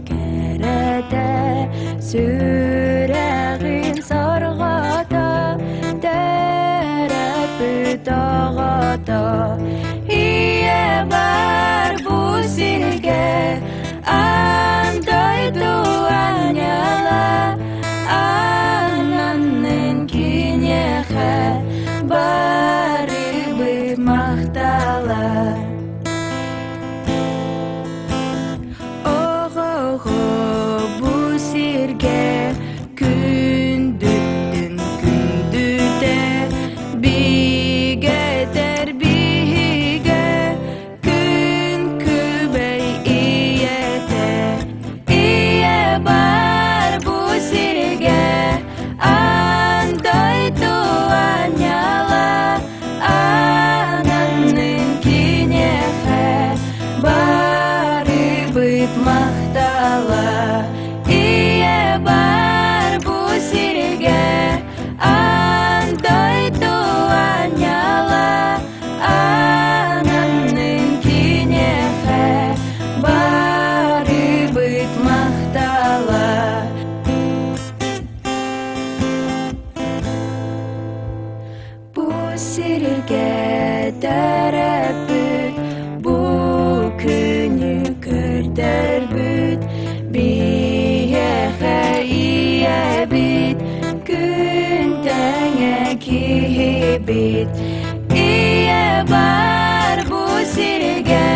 Керете сүрәгин саргата Тәрәпі тағата Ие бар бу сирге Андай туан яла Ананның кинеха Барыбы мақтала Бу сирге күндүттүн күндүте бигетер биге күн күбей иете ие бар бу сирге андай туан яла ананның кинеха барыбыт мактала ие бар бу сирге андай туан яла ананның кинеха барыбыт мактала бу сирге тәрәпүт бу күнү көрдөрбүт биеха ие бит күн тәңе кибит ие бар бу сирге